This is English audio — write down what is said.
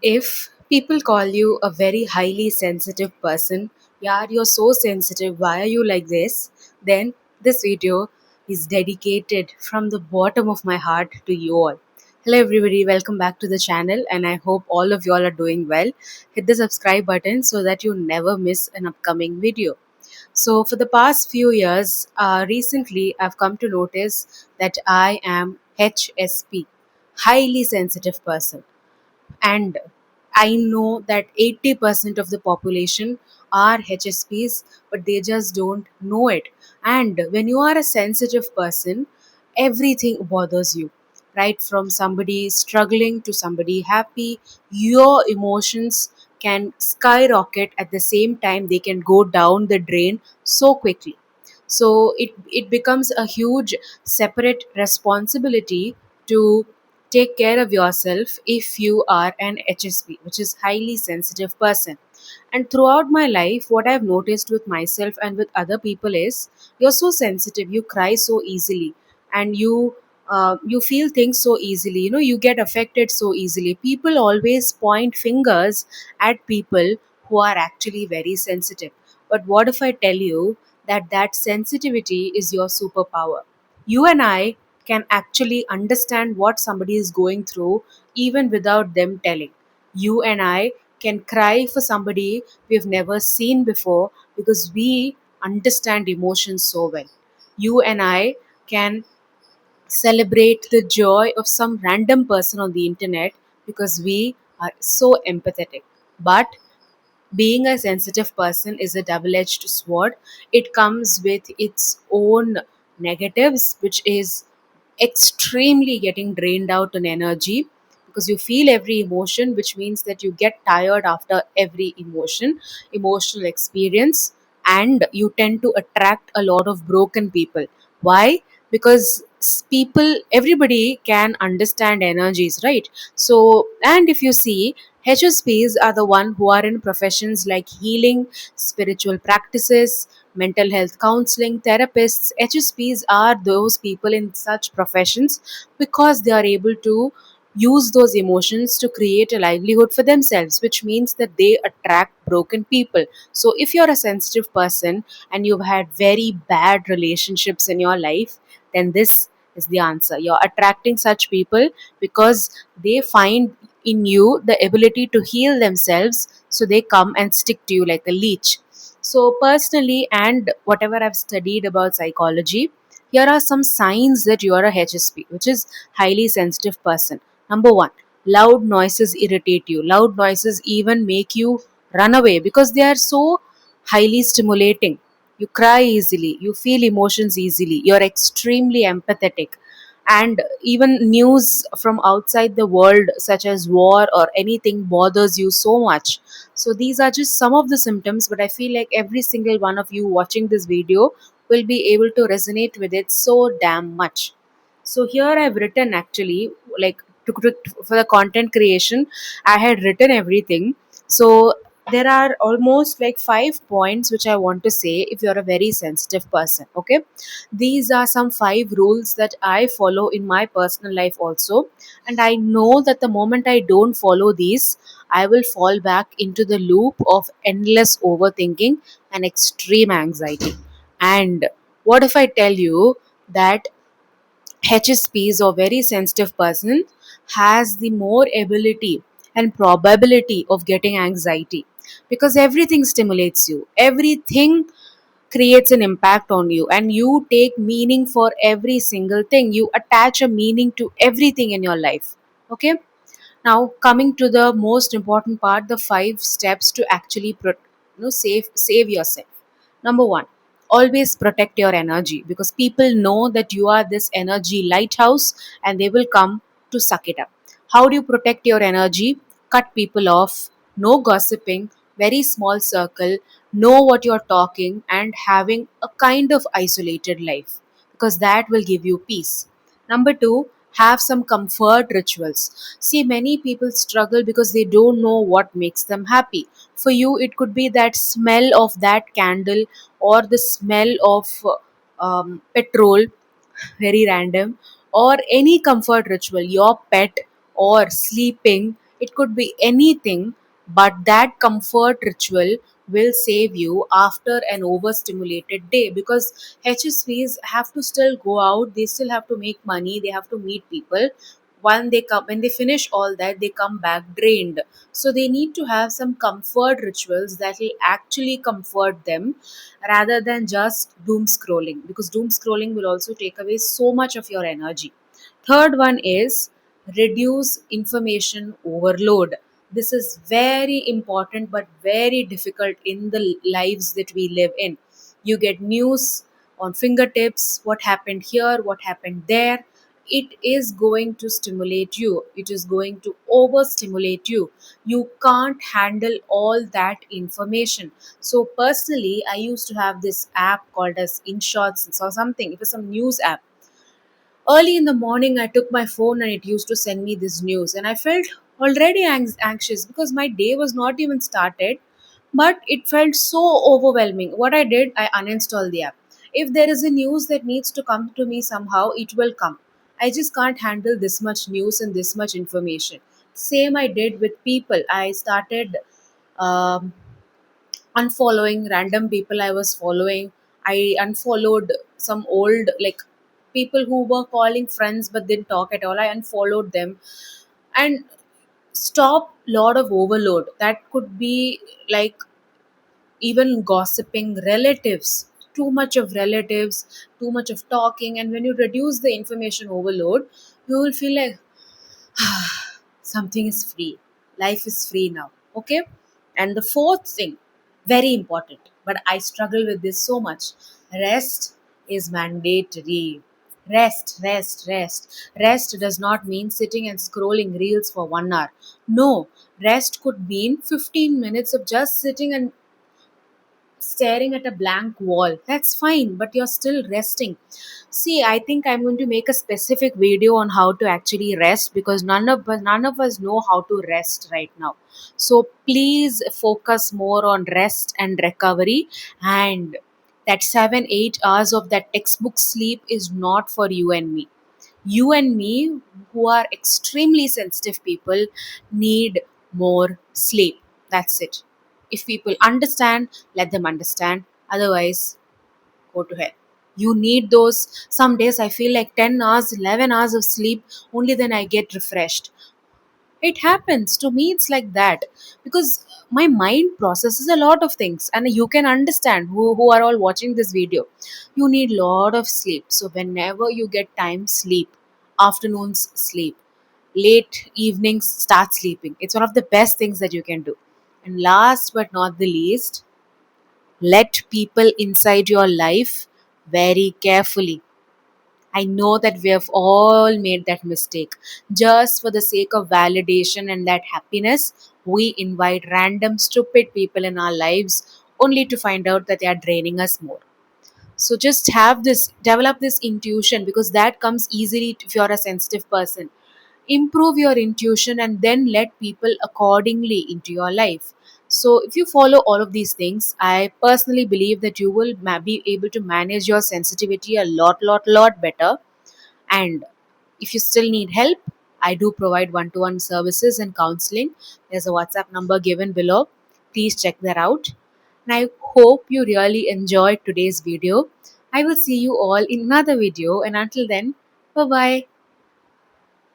If people call you a very highly sensitive person, yeah, you're so sensitive, why are you like this? Then this video is dedicated from the bottom of my heart to you all. Hello, everybody, welcome back to the channel, and I hope all of y'all are doing well. Hit the subscribe button so that you never miss an upcoming video. So, for the past few years, recently I've come to notice that I am HSP, highly sensitive person, and I know that 80% of the population are HSPs, but they just don't know it. And when you are a sensitive person, everything bothers you, right? From somebody struggling to somebody happy, your emotions can skyrocket at the same time, they can go down the drain so quickly. So it becomes a huge separate responsibility to take care of yourself if you are an HSP, which is highly sensitive person. And throughout my life, what I've noticed with myself and with other people is you're so sensitive, you cry so easily, and you feel things so easily. You know, you get affected so easily. People always point fingers at people who are actually very sensitive. But what if I tell you that that sensitivity is your superpower? You and I can actually understand what somebody is going through even without them telling. You and I can cry for somebody we've never seen before because we understand emotions so well. You and I can celebrate the joy of some random person on the internet because we are so empathetic. But being a sensitive person is a double edged sword. It comes with its own negatives, which is extremely getting drained out in energy because you feel every emotion, which means that you get tired after every emotional experience, and you tend to attract a lot of broken people. Why? Because people, everybody can understand energies, right? So, and if you see, HSPs are the one who are in professions like healing, spiritual practices, mental health counseling, therapists. HSPs are those people in such professions because they are able to use those emotions to create a livelihood for themselves, which means that they attract broken people. So, if you're a sensitive person and you've had very bad relationships in your life, then this is the answer. You're attracting such people because they find in you the ability to heal themselves, so they come and stick to you like a leech. So, personally, and whatever I've studied about psychology, here are some signs that you are a HSP, which is highly sensitive person. Number one, loud noises irritate you. Loud noises even make you run away because they are so highly stimulating. You cry easily, you feel emotions easily, you're extremely empathetic, and even news from outside the world such as war or anything bothers you so much. So these are just some of the symptoms, but I feel like every single one of you watching this video will be able to resonate with it so damn much. So here I've written actually, like, for the content creation I had written everything. So there are almost like 5 points which I want to say if you're a very sensitive person. Okay, these are some 5 rules that I follow in my personal life also, and I know that the moment I don't follow these, I will fall back into the loop of endless overthinking and extreme anxiety. And what if I tell you that HSPs or very sensitive person has the more ability and probability of getting anxiety because everything stimulates you. Everything creates an impact on you, and you take meaning for every single thing. You attach a meaning to everything in your life. Okay, now coming to the most important part, the 5 steps to actually save yourself. Number 1, always protect your energy because people know that you are this energy lighthouse and they will come to suck it up. How do you protect your energy? Cut people off, no gossiping, very small circle, know what you're talking, and having a kind of isolated life because that will give you peace. Number 2, have some comfort rituals. See, many people struggle because they don't know what makes them happy. For you, it could be that smell of that candle or the smell of petrol, very random, or any comfort ritual, your pet or sleeping. it could be anything, but that comfort ritual will save you after an overstimulated day, because HSVs have to still go out, they still have to make money, they have to meet people. When they finish all that, they come back drained. So they need to have some comfort rituals that will actually comfort them, rather than just doom scrolling, because doom scrolling will also take away so much of your energy. Third one is reduce information overload. This is very important but very difficult in the lives that we live in. You get news on fingertips, what happened here, what happened there. It is going to stimulate you, it is going to overstimulate you. You can't handle all that information. So personally, I used to have this app called as InShots or something. It was some news app. Early in the morning, I took my phone and it used to send me this news, and I felt already anxious because my day was not even started, but it felt so overwhelming. What I did, I uninstalled the app. If there is a news that needs to come to me somehow, it will come. I just can't handle this much news and this much information. Same I did with people. I started um, unfollowing random people I was following. I unfollowed some old, like, people who were calling friends but didn't talk at all. I unfollowed them and stop lot of overload. That could be like even gossiping relatives. Too much of relatives, too much of talking, and when you reduce the information overload, you will feel like something is free. Life is free now. Okay. And the fourth thing, very important, but I struggle with this so much. Rest is mandatory. Rest does not mean sitting and scrolling reels for 1 hour. No, rest could mean 15 minutes of just sitting and staring at a blank wall. That's fine, but you're still resting. See, I think I'm going to make a specific video on how to actually rest, because none of us know how to rest right now. So please focus more on rest and recovery, and that 7 8 hours of that textbook sleep is not for you and me. You and me, who are extremely sensitive people, need more sleep. That's it. If people understand, let them understand. Otherwise, go to hell. You need those. Some days I feel like 10 hours, 11 hours of sleep, only then I get refreshed. It happens. To me, it's like that. Because my mind processes a lot of things. And you can understand, who are all watching this video. You need lot of sleep. So whenever you get time, sleep. Afternoons, sleep. Late evenings, start sleeping. It's one of the best things that you can do. And last but not the least, let people inside your life very carefully. I know that we have all made that mistake. Just for the sake of validation and that happiness, we invite random stupid people in our lives only to find out that they are draining us more. So just develop this intuition, because that comes easily if you're a sensitive person. Improve your intuition and then let people accordingly into your life. So if you follow all of these things, I personally believe that you will be able to manage your sensitivity a lot better. And if you still need help, I do provide one-to-one services and counseling. There's a WhatsApp number given below. Please check that out. And I hope you really enjoyed today's video. I will see you all in another video, and until then, bye bye.